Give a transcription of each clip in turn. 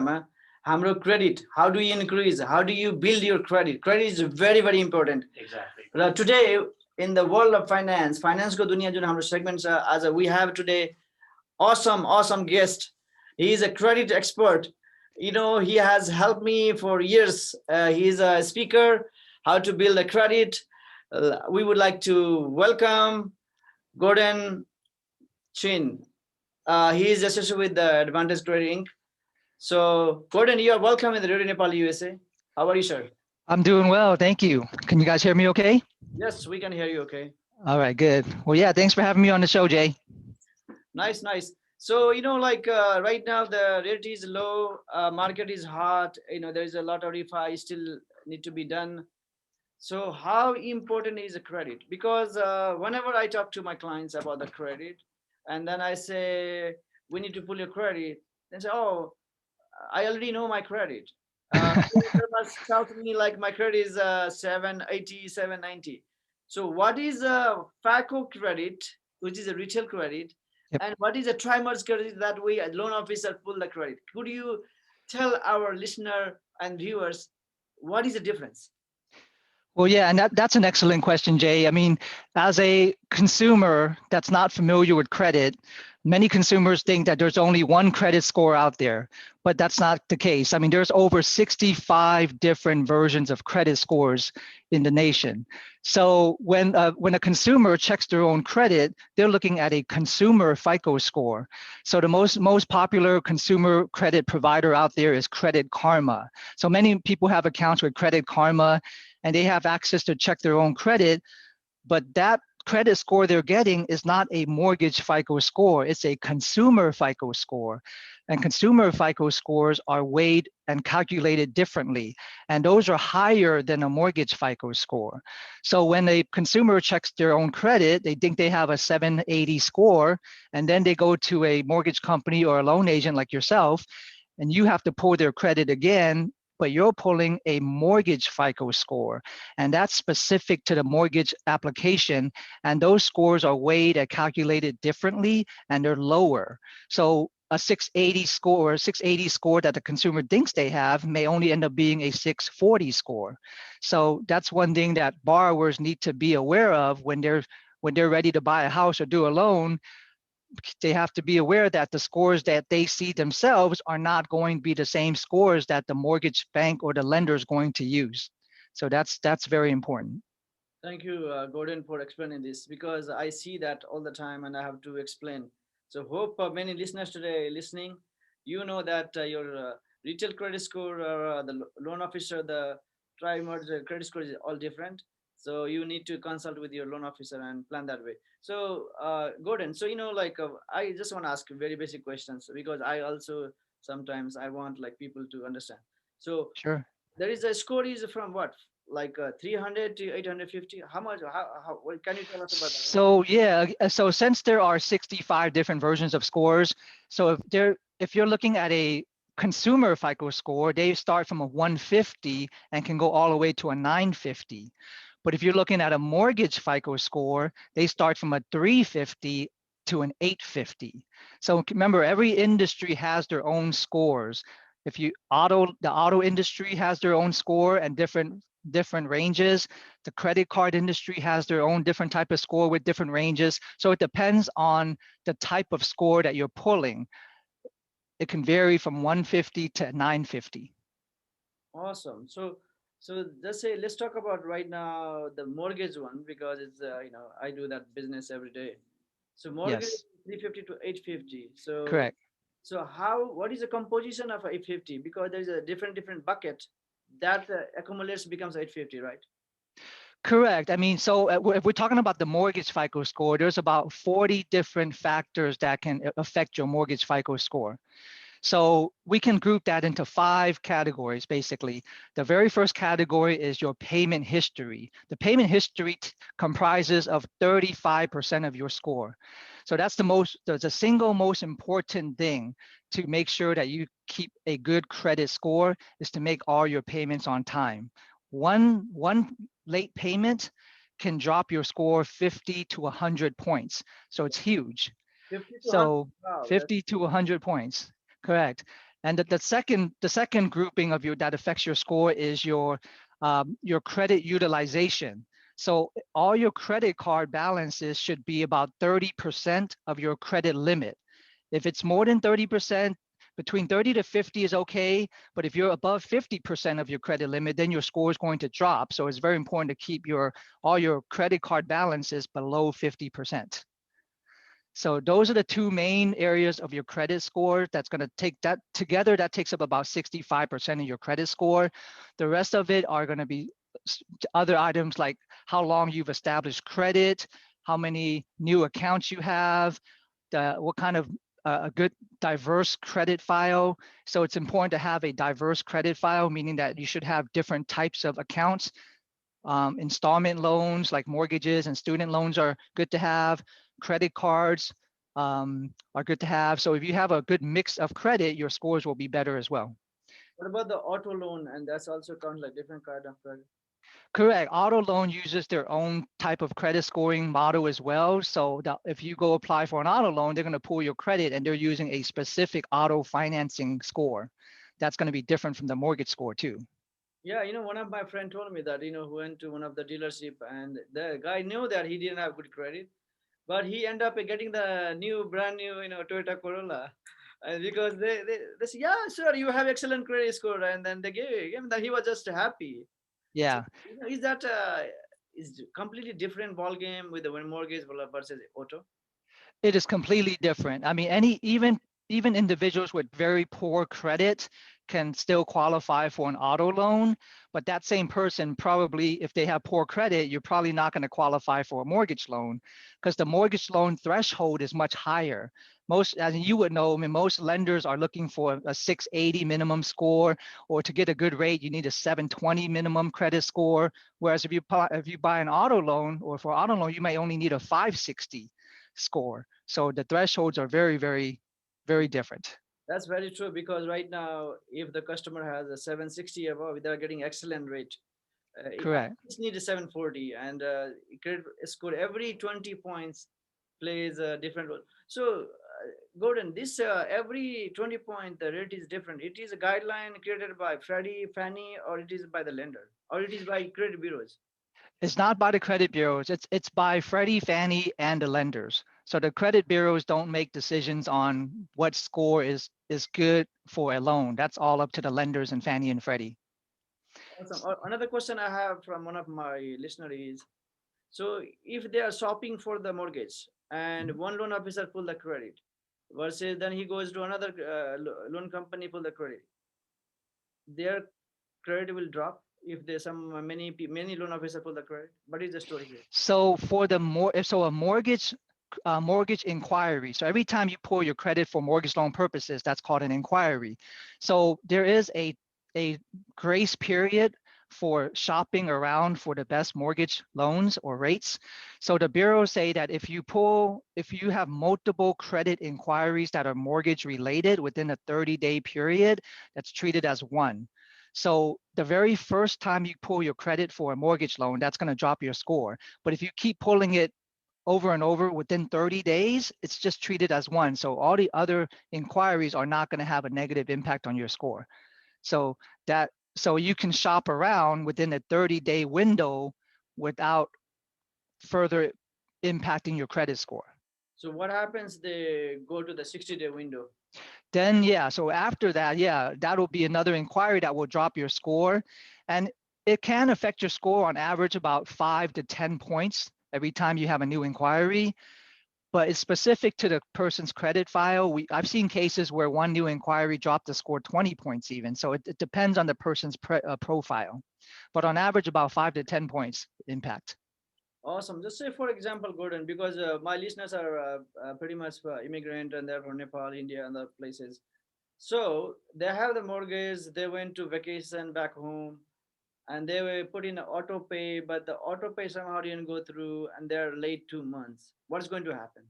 कुरामा हाम्रो credit, how do you increase, how do you build your credit? Credit is very, very important. Exactly. Today in the world of finance को दुनिया जुन हाम्रो segment छ आज we have today awesome guest. He is a credit expert. You know, he has helped me for years. He is a speaker, how to build a credit. We would like to welcome Gorden Chin. He is associated with the Advantage Credit Inc. So, Gordon, you are welcome in the Radio Nepal USA. How are you, sir? I'm doing well, thank you. Can you guys hear me okay? Yes, we can hear you okay. All right, good. Well, yeah, thanks for having me on the show, Jay. Nice. So, you know, like right now the rate is low, market is hot, you know, there is a lot of refi still need to be done. So how important is a credit? Because whenever I talk to my clients about the credit, and then I say, we need to pull your credit, they say, oh, I already know my credit. They must tell me like my credit is 780, 790. So what is a FACO credit, which is a retail credit, Yep. and what is a tri-merge credit that way a loan officer pull the credit? Could you tell our listener and viewers what is the difference? Well, yeah, and that's an excellent question, Jay. I mean, as a consumer that's not familiar with credit, many consumers think that there's only one credit score out there, but that's not the case. I mean, there's over 65 different versions of credit scores in the nation. So when a consumer checks their own credit, they're looking at a consumer FICO score. So the most popular consumer credit provider out there is Credit Karma. So many people have accounts with Credit Karma, and they have access to check their own credit, but that credit score they're getting is not a mortgage FICO score, it's a consumer FICO score. And consumer FICO scores are weighed and calculated differently, and those are higher than a mortgage FICO score. So when a consumer checks their own credit, they think they have a 780 score, and then they go to a mortgage company or a loan agent like yourself, and you have to pull their credit again, but you're pulling a mortgage FICO score, and that's specific to the mortgage application. And those scores are weighed and calculated differently, and they're lower. So a 680 score that the consumer thinks they have may only end up being a 640 score. So that's one thing that borrowers need to be aware of when they're ready to buy a house or do a loan. They have to be aware that the scores that they see themselves are not going to be the same scores that the mortgage bank or the lender is going to use. So that's very important. Thank you, Gordon, for explaining this, because I see that all the time and I have to explain. So hope many listeners today listening, you know that your retail credit score or the loan officer, the tri-merge credit score is all different. So you need to consult with your loan officer and plan that way. So Gordon, so you know, like I just want to ask very basic questions, because I also sometimes I want like people to understand. So Sure. there is a score is from what, like 300 to 850? How much? How what, can you tell us about that? So yeah, so since there are 65 different versions of scores, so if you're looking at a consumer FICO score, they start from a 150 and can go all the way to a 950. But if you're looking at a mortgage FICO score, they start from a 350 to an 850. So remember, every industry has their own scores. If the auto industry has their own score and different ranges. The credit card industry has their own different type of score with different ranges. So it depends on the type of score that you're pulling. It can vary from 150 to 950. Awesome. So just say let's talk about right now the mortgage one, because it's you know, I do that business every day. So mortgage Yes, 350 to 850. So correct. what is the composition of 850? Because there's a different bucket that accumulates becomes 850, right? Correct. I mean, so if we're talking about the mortgage FICO score, there's about 40 different factors that can affect your mortgage FICO score. So we can group that into 5 categories, basically. The very first category is your payment history. The payment history comprises of 35% of your score. So that's the single most important thing to make sure that you keep a good credit score is to make all your payments on time. One late payment can drop your score 50 to 100 points. So it's huge. 50 to 100. So Wow, that's 50 to 100 points. Correct. And the second grouping of that affects your score is your credit utilization. So all your credit card balances should be about 30% of your credit limit. If it's more than 30%, between 30 to 50 is okay. But if you're above 50% of your credit limit, then your score is going to drop. So it's very important to keep all your credit card balances below 50%. So those are the two main areas of your credit score. That's going to take that together. That takes up about 65% of your credit score. The rest of it are going to be other items like how long you've established credit, how many new accounts you have, what kind of a good diverse credit file. So it's important to have a diverse credit file, meaning that you should have different types of accounts. Installment loans like mortgages and student loans are good to have. Credit cards are good to have. So if you have a good mix of credit, your scores will be better as well. What about the auto loan? And that's also count like different kind of credit. Correct. Auto loan uses their own type of credit scoring model as well. So that if you go apply for an auto loan, they're going to pull your credit and they're using a specific auto financing score. That's going to be different from the mortgage score too. Yeah, one of my friend told me that, who went to one of the dealership and the guy knew that he didn't have good credit, but he ended up getting the brand new, Toyota Corolla. And because they say, yeah, sure, you have excellent credit score. And then they gave him that he was just happy. So, Yeah. is that is completely different ball game with the mortgage versus auto? It is completely different. I mean, even individuals with very poor credit can still qualify for an auto loan, but that same person probably, if they have poor credit, you're probably not going to qualify for a mortgage loan because the mortgage loan threshold is much higher. Most, as you would know, I mean, most lenders are looking for a 680 minimum score, or to get a good rate, you need a 720 minimum credit score. Whereas if you buy an auto loan, or for auto loan, you may only need a 560 score. So the thresholds are very, very, very different. That's very true because right now, if the customer has a 760 above, they're getting excellent rate. I Correct. just need a 740 and credit score every 20 points plays a different role. So, Gordon, this every 20 point the rate is different. It is a guideline created by Freddie, Fannie, or it is by the lender, or it is by credit bureaus. It's not by the credit bureaus. It's by Freddie, Fannie, and the lenders. So the credit bureaus don't make decisions on what score is good for a loan. That's all up to the lenders and Fannie and Freddie. Awesome. Another question I have from one of my listeners is, so if they are shopping for the mortgage and one loan officer pull the credit versus then he goes to another loan company pull the credit, their credit will drop if there's many loan officer pull the credit. What is the story here? So for the a mortgage inquiry. So every time you pull your credit for mortgage loan purposes, that's called an inquiry. So there is a grace period for shopping around for the best mortgage loans or rates. So the bureaus say that if you have multiple credit inquiries that are mortgage related within a 30-day period, that's treated as one. So the very first time you pull your credit for a mortgage loan, that's going to drop your score. But if you keep pulling it over and over within 30 days, it's just treated as one. So all the other inquiries are not going to have a negative impact on your score. So you can shop around within a 30-day window without further impacting your credit score. So what happens? They go to the 60-day window. Then so after that, that'll be another inquiry that will drop your score. And it can affect your score on average about 5 to 10 points every time you have a new inquiry. But it's specific to the person's credit file. I've seen cases where one new inquiry dropped the score 20 points even. So it depends on the person's profile. But on average, about 5 to 10 points impact. Awesome. Just say, for example, Gordon, because my listeners are pretty much immigrant and they're from Nepal, India, and other places. So they have the mortgage. They went to vacation back home, and they were put in auto pay, but the auto pay somehow didn't go through, and they're late 2 months. What's going to happen?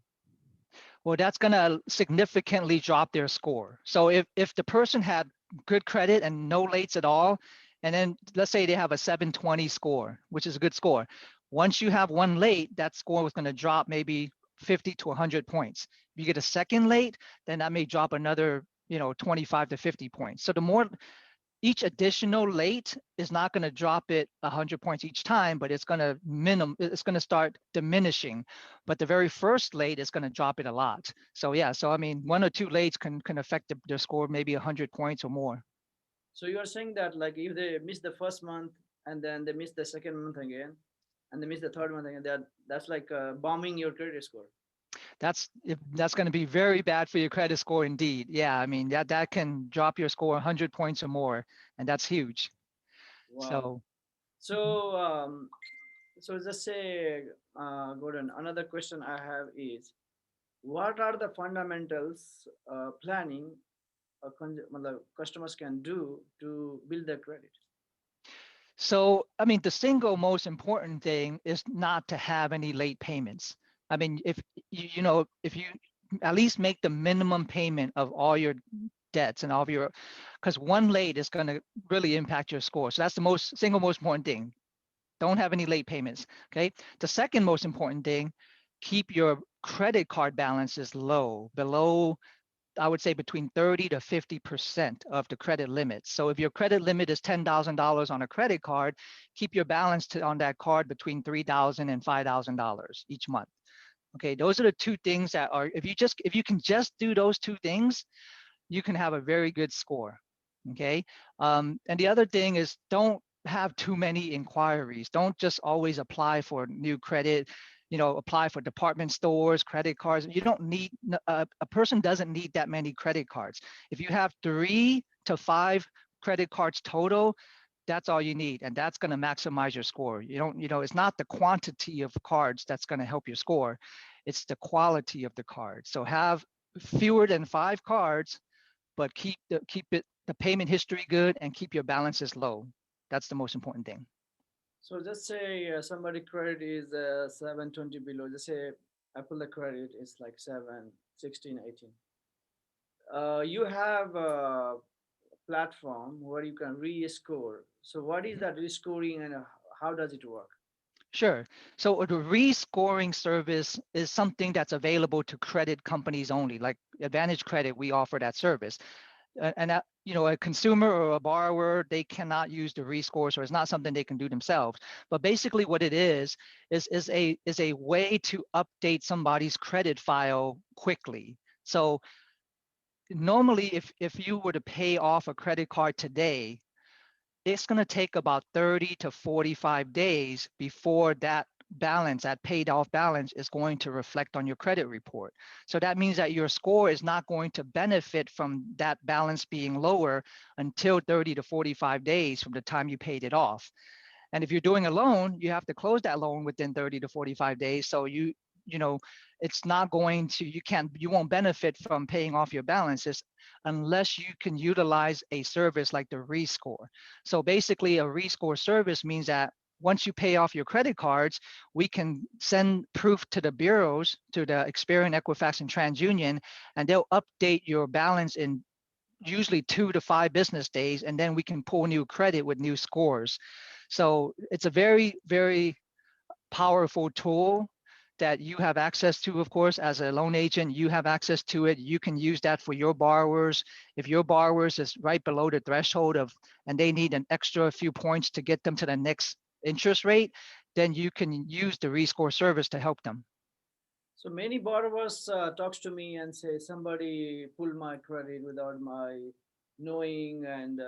Well, that's going to significantly drop their score. So if the person had good credit and no lates at all, and then let's say they have a 720 score, which is a good score. Once you have one late, that score was going to drop maybe 50 to 100 points. If you get a second late, then that may drop another 25 to 50 points. So the more each additional late is not going to drop it 100 points each time, but it's going to start diminishing. But the very first late is going to drop it a lot. So yeah, so I mean, 1 or 2 lates can affect the score maybe 100 points or more. So you are saying that like if they miss the first month and then they miss the second month again, and they miss the third month again, that's like bombing your credit score. That's going to be very bad for your credit score indeed. Yeah, I mean that can drop your score 100 points or more, and that's huge. Wow. So so just say, Gordon, another question I have is, what are the fundamentals planning customers can do to build their credit? So, I mean, the single most important thing is not to have any late payments. I mean, if if you at least make the minimum payment of all your debts and all of your, because one late is going to really impact your score. So that's the single most important thing. Don't have any late payments. Okay. The second most important thing, keep your credit card balances low, below, I would say between 30 to 50% of the credit limit. So if your credit limit is $10,000 on a credit card, keep your balance on that card between $3,000 and $5,000 each month. Okay, those are the two things that are, if you can just do those two things, you can have a very good score. Okay. And the other thing is, don't have too many inquiries. Don't just always apply for new credit, apply for department stores, credit cards. You don't need, a person doesn't need that many credit cards. If you have 3 to 5 credit cards total, that's all you need. And that's going to maximize your score. It's not the quantity of cards that's going to help your score. It's the quality of the card. So have fewer than 5 cards, but keep the payment history good and keep your balances low. That's the most important thing. So just say somebody credit is 720 below. Just say Apple the credit is like 7, 16, 18. You have a platform where you can rescore. So what is that rescoring and how does it work? Sure. So the rescoring service is something that's available to credit companies only. Like Advantage Credit, we offer that service. And that, a consumer or a borrower, they cannot use the rescore, so it's not something they can do themselves. But basically what it is a way to update somebody's credit file quickly. So normally if you were to pay off a credit card today, it's going to take about 30 to 45 days before that balance, that paid off balance, is going to reflect on your credit report. So that means that your score is not going to benefit from that balance being lower until 30 to 45 days from the time you paid it off. And if you're doing a loan, you have to close that loan within 30 to 45 days. So it's not going to, you won't benefit from paying off your balances unless you can utilize a service like the rescore. So basically a rescore service means that once you pay off your credit cards, we can send proof to the bureaus, to the Experian, Equifax, and TransUnion, and they'll update your balance in usually 2 to 5 business days, and then we can pull new credit with new scores. So it's a very, very powerful tool that you have access to. Of course, as a loan agent, you have access to it. You can use that for your borrowers. If your borrowers is right below the threshold and they need an extra few points to get them to the next interest rate, then you can use the rescore service to help them. So many borrowers talks to me and say somebody pulled my credit without my knowing, and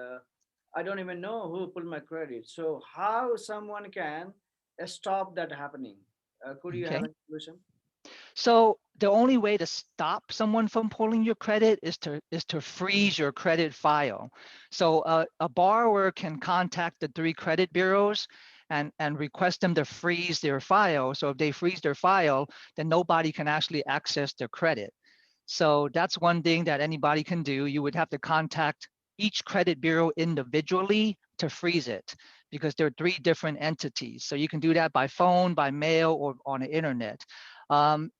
I don't even know who pulled my credit. So how someone can stop that happening? Could you have Okay. a solution? So the only way to stop someone from pulling your credit is to freeze your credit file. So a borrower can contact the 3 credit bureaus and request them to freeze their file. So if they freeze their file, then nobody can actually access their credit. So that's one thing that anybody can do. You would have to contact each credit bureau individually to freeze it, because there are 3 different entities. So you can do that by phone, by mail, or on the internet.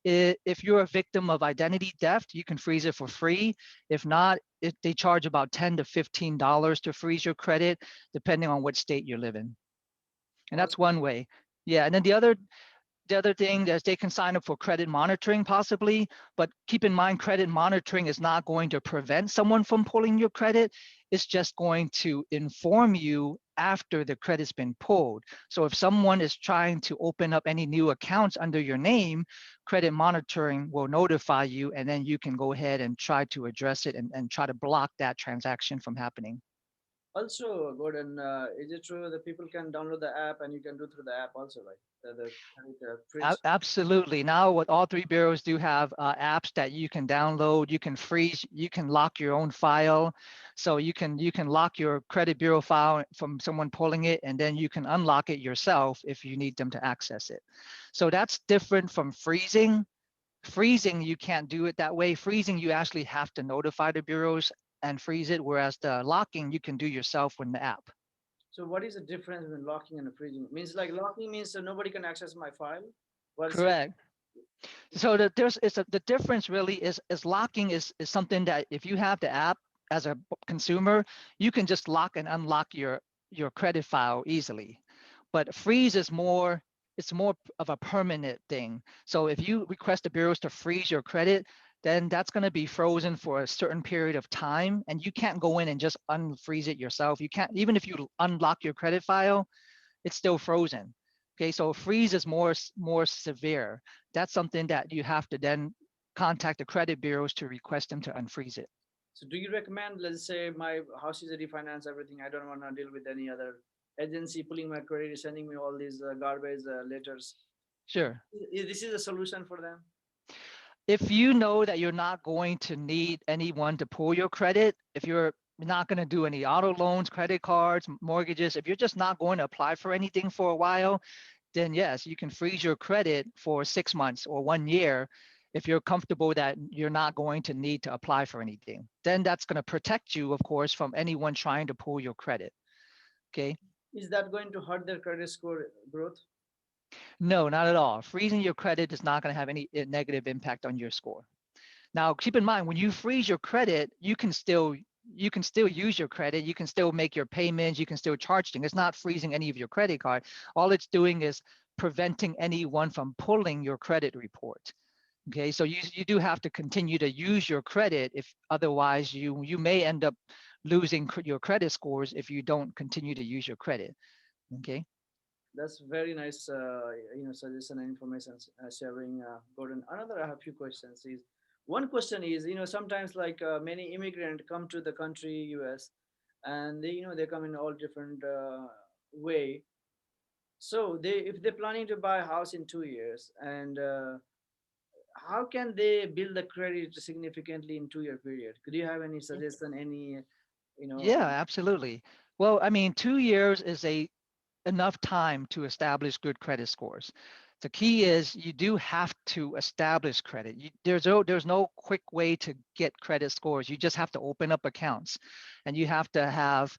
If you're a victim of identity theft, you can freeze it for free. If not, they charge about $10 to $15 to freeze your credit, depending on what state you live in. And that's Awesome. one way. Yeah, and then The other thing is they can sign up for credit monitoring possibly, but keep in mind credit monitoring is not going to prevent someone from pulling your credit. It's just going to inform you after the credit's been pulled. So if someone is trying to open up any new accounts under your name, credit monitoring will notify you, and then you can go ahead and try to address it and try to block that transaction from happening. Also, Gordon, is it true that people can download the app and you can do through the app also, right? The fridge. Absolutely. Now, what all three bureaus do have apps that you can download. You can freeze. You can lock your own file, so you can lock your credit bureau file from someone pulling it, and then you can unlock it yourself if you need them to access it. So that's different from freezing. Freezing, you can't do it that way. Freezing, you actually have to notify the bureaus and freeze it, whereas the locking you can do yourself with the app. So what is the difference between locking and freezing? Means like locking means that nobody can access my file. What's Correct. So the difference really is locking is something that if you have the app as a consumer, you can just lock and unlock your credit file easily. But freeze is more, it's more of a permanent thing. So if you request the bureaus to freeze your credit, then that's going to be frozen for a certain period of time, and you can't go in and just unfreeze it yourself. You can't, even if you unlock your credit file, it's still frozen. Okay, so freeze is more severe. That's something that you have to then contact the credit bureaus to request them to unfreeze it. So do you recommend, let's say my house is refinance, everything, I don't want to deal with any other agency pulling my credit, sending me all these garbage letters. Sure. This is a solution for them. If you know that you're not going to need anyone to pull your credit, if you're not going to do any auto loans, credit cards, mortgages, if you're just not going to apply for anything for a while, then yes, you can freeze your credit for 6 months or 1 year if you're comfortable that you're not going to need to apply for anything. Then that's going to protect you, of course, from anyone trying to pull your credit. Okay. Is that going to hurt their credit score growth? No, not at all. Freezing your credit is not going to have any negative impact on your score. Now, keep in mind, when you freeze your credit, you can still use your credit. You can still make your payments. You can still charge things. It's not freezing any of your credit card. All it's doing is preventing anyone from pulling your credit report. Okay, so you do have to continue to use your credit, if otherwise you may end up losing your credit scores if you don't continue to use your credit. Okay. That's very nice, suggestion and information sharing, Gordon. Another, I have a few questions. Is one question is, sometimes like many immigrants come to the country U.S. and they come in all different way. So if they're planning to buy a house in 2 years, and how can they build the credit significantly in 2 year period? Could you have any suggestion? Any, you know, Yeah, absolutely. Well, I mean, 2 years is a enough time to establish good credit scores. The key is you do have to establish credit. There's no quick way to get credit scores. You just have to open up accounts, and you have to have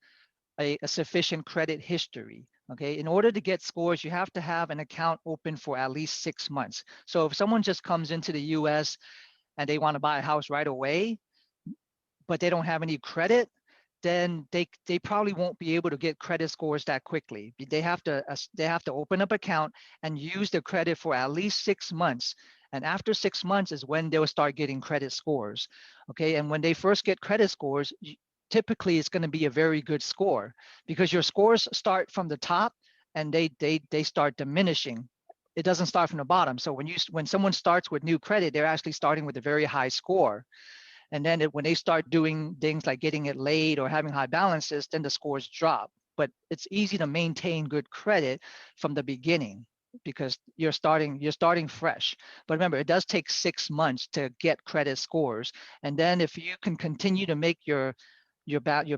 a sufficient credit history. Okay, in order to get scores, you have to have an account open for at least 6 months. So if someone just comes into the U.S. and they want to buy a house right away, but they don't have any credit, then they probably won't be able to get credit scores that quickly. They have to open up account and use the credit for at least 6 months. And after 6 months is when they'll start getting credit scores. Okay, and when they first get credit scores, typically it's going to be a very good score because your scores start from the top and they start diminishing. It doesn't start from the bottom. So when someone starts with new credit, they're actually starting with a very high score. And then when they start doing things like getting it late or having high balances, then the scores drop. But it's easy to maintain good credit from the beginning because you're starting fresh. But remember, it does take 6 months to get credit scores. And then if you can continue to make your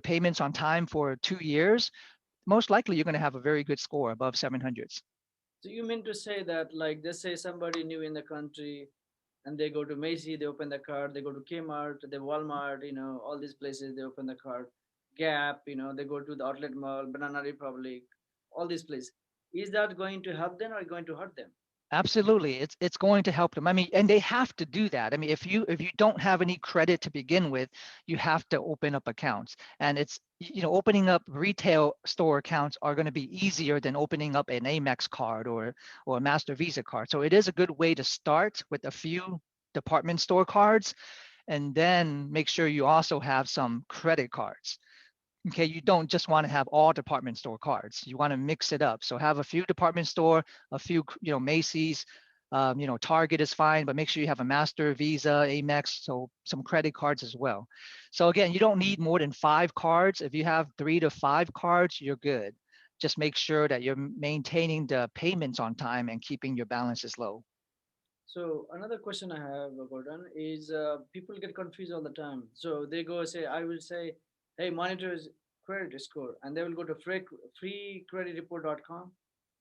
payments on time for 2 years, most likely you're going to have a very good score above 700s. so you mean to say that, like, let's say somebody new in the country, and they go to Macy, they open the card. They go to Kmart, the Walmart, all these places, they open the card. Gap, they go to the outlet mall, Banana Republic, all these places. Is that going to help them or going to hurt them? Absolutely. It's going to help them. I mean, and they have to do that. I mean, if you don't have any credit to begin with, you have to open up accounts. And it's, opening up retail store accounts are going to be easier than opening up an Amex card or a Master Visa card. So it is a good way to start with a few department store cards, and then make sure you also have some credit cards. Okay, you don't just want to have all department store cards. You want to mix it up. So have a few department store, a few, Macy's, Target is fine, but make sure you have a Master, Visa, Amex, so some credit cards as well. So again, you don't need more than 5 cards. If you have 3 to 5 cards, you're good. Just make sure that you're maintaining the payments on time and keeping your balances low. So another question I have, Gordon, is people get confused all the time. So they go say, I will say, hey, monitor is credit score, and they will go to freecreditreport.com.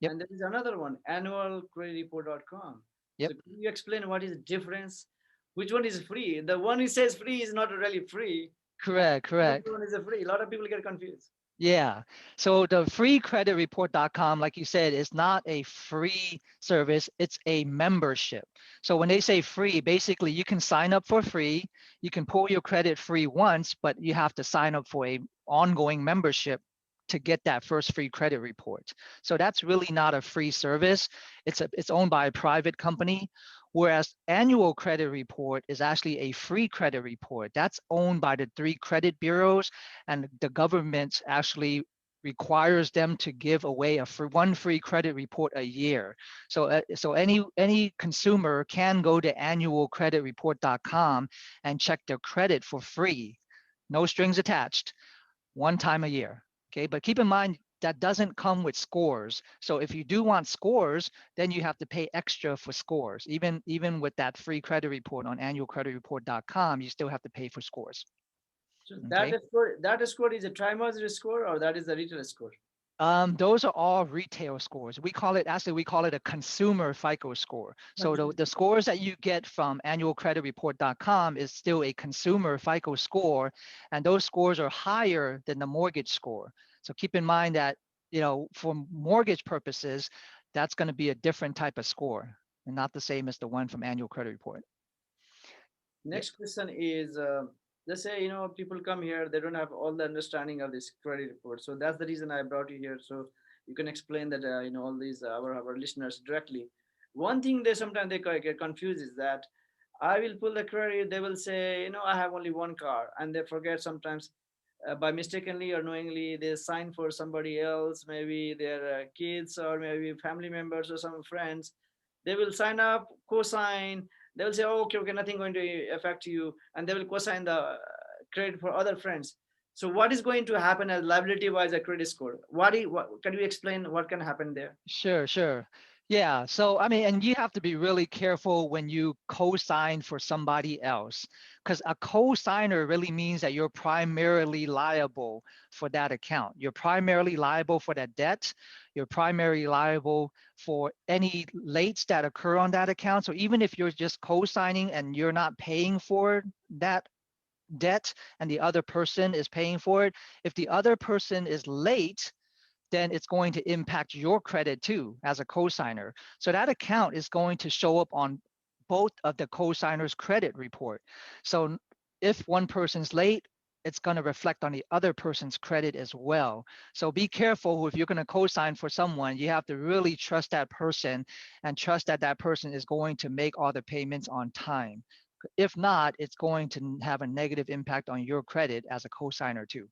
Yep. And there is another one, annualcreditreport.com. So Yep. can you explain what is the difference? Which one is free? The one who says free is not really free. And Correct. the other Correct. one is a free. A lot of people get confused. Yeah. So the freecreditreport.com, like you said, is not a free service, it's a membership. So when they say free, basically you can sign up for free, you can pull your credit free once, but you have to sign up for a ongoing membership to get that first free credit report. So that's really not a free service. It's owned by a private company. Whereas annual credit report is actually a free credit report. That's owned by the 3 credit bureaus, and the government actually requires them to give away one free credit report a year. So any consumer can go to annualcreditreport.com and check their credit for free, no strings attached, one time a year. Okay, but keep in mind that doesn't come with scores. So if you do want scores, then you have to pay extra for scores. Even with that free credit report on annualcreditreport.com, you still have to pay for scores. So Okay. that score is a tri-monthly score, or that is the retail score? Those are all retail scores. We call it a consumer FICO score. So the scores that you get from annualcreditreport.com is still a consumer FICO score, and those scores are higher than the mortgage score. So keep in mind that, for mortgage purposes, that's going to be a different type of score and not the same as the one from annual credit report. Yep. Next question is, let's say, people come here, they don't have all the understanding of this credit report. So that's the reason I brought you here. So you can explain that, all these, our listeners directly. One thing they sometimes they get confused is that I will pull the credit, they will say, I have only one car, and they forget sometimes by mistakenly or knowingly they sign for somebody else, maybe their kids or maybe family members or some friends. They will sign up, co-sign. They will say, oh, okay, nothing going to affect you, and they will co-sign the credit for other friends. So what is going to happen as liability wise a credit score? What can you explain what can happen there? Sure, sure. Yeah. So, I mean, and you have to be really careful when you co-sign for somebody else, because a co-signer really means that you're primarily liable for that account. You're primarily liable for that debt. You're primarily liable for any lates that occur on that account. So even if you're just co-signing and you're not paying for that debt and the other person is paying for it, if the other person is late, then it's going to impact your credit too as a cosigner. So that account is going to show up on both of the cosigners' credit report. So if one person's late, it's going to reflect on the other person's credit as well. So be careful if you're going to cosign for someone, you have to really trust that person and trust that that person is going to make all the payments on time. If not, it's going to have a negative impact on your credit as a cosigner too.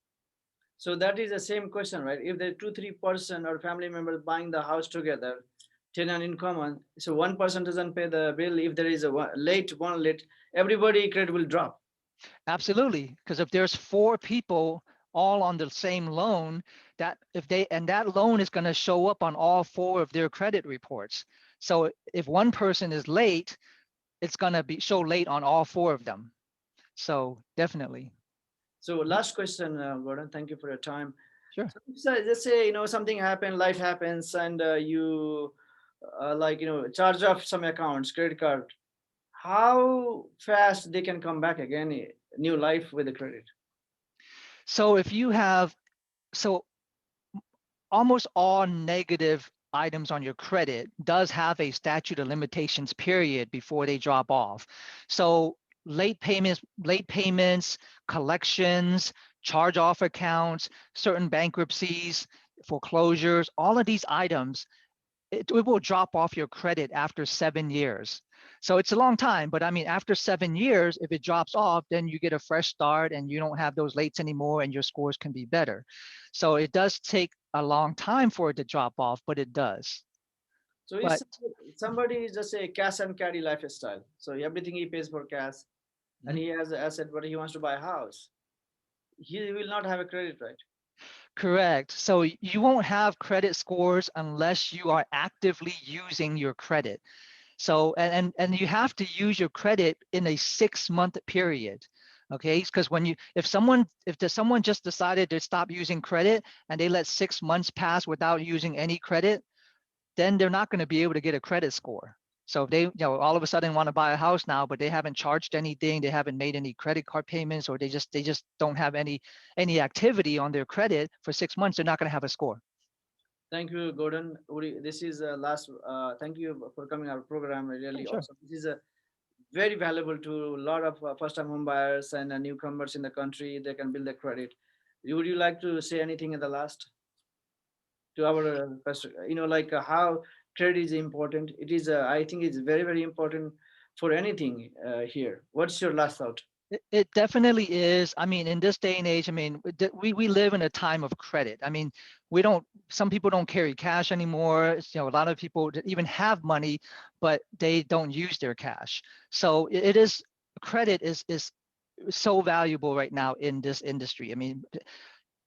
So that is the same question, right? If the 2 3 person or family members buying the house together, tenant in common, so one person doesn't pay the bill, if there is a one late, everybody credit will drop. Absolutely, because if there's 4 people all on the same loan, that loan is going to show up on all 4 of their credit reports. So if one person is late, it's going to be show late on all 4 of them. So definitely. So last question, Gordon, thank you for your time. Sure. So let's say, something happened, life happens, and you charge off some accounts, credit card. How fast they can come back again, new life with the credit? So if you have so almost all negative items on your credit does have a statute of limitations period before they drop off. So late payments, collections, charge off accounts, certain bankruptcies, foreclosures, all of these items, it will drop off your credit after 7 years. So it's a long time, but I mean, after 7 years, if it drops off, then you get a fresh start and you don't have those lates anymore and your scores can be better. So it does take a long time for it to drop off, but it does. So if But somebody is just a cash and carry lifestyle, so everything he pays for cash, and he has an asset, but he wants to buy a house, he will not have a credit, right? correct. So you won't have credit scores unless you are actively using your credit. So and you have to use your credit in a 6-month period. Okay, because if someone just decided to stop using credit and they let 6 months pass without using any credit, then they're not going to be able to get a credit score. So if they, all of a sudden want to buy a house now, but they haven't charged anything, they haven't made any credit card payments, or they just don't have any activity on their credit for 6 months, they're not going to have a score. Thank you, Gordon. This is last. Thank you for coming our program. Oh, Really sure. awesome. This is a very valuable to a lot of first-time home buyers and newcomers in the country. They can build their credit. Would you like to say anything at the last to our like how credit is important? It is. I think it's very very important for anything here. What's your last thought? It definitely is. I mean, in this day and age, I mean, we live in a time of credit. I mean, some people don't carry cash anymore. A lot of people even have money, but they don't use their cash. So it is, credit is so valuable right now in this industry. I mean,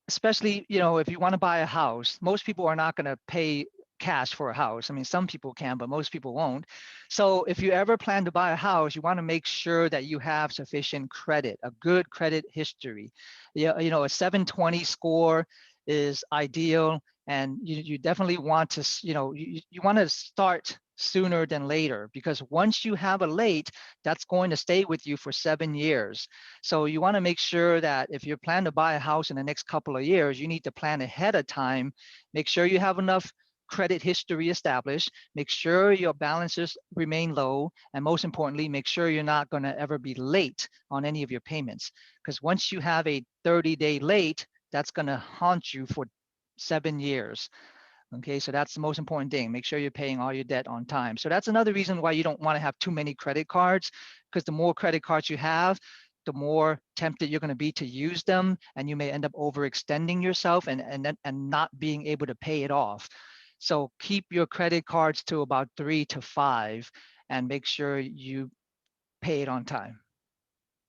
especially, if you want to buy a house, most people are not going to pay cash for a house. I mean, some people can, but most people won't. So if you ever plan to buy a house, you want to make sure that you have sufficient credit, a good credit history. Yeah, a 720 score is ideal, and you definitely want to, you want to start sooner than later, because once you have a late, that's going to stay with you for 7 years. So you want to make sure that if you plan to buy a house in the next couple of years, you need to plan ahead of time. Make sure you have enough credit history established. Make sure your balances remain low. And most importantly, make sure you're not going to ever be late on any of your payments. Because once you have a 30-day late, that's going to haunt you for 7 years. Okay, so that's the most important thing. Make sure you're paying all your debt on time. So that's another reason why you don't want to have too many credit cards, because the more credit cards you have, the more tempted you're going to be to use them, and you may end up overextending yourself and not being able to pay it off. So keep your credit cards to about 3 to 5 and make sure you pay it on time.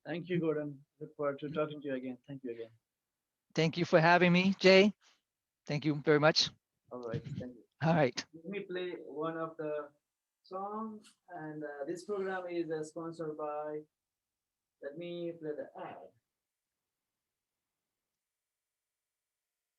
Thank you, Gordon. Look forward to talking to you again. Thank you again. Thank you for having me, Jay. Thank you very much. All right. Thank you. All right. Let me play one of the songs, and this program is sponsored by. Let me play the ad.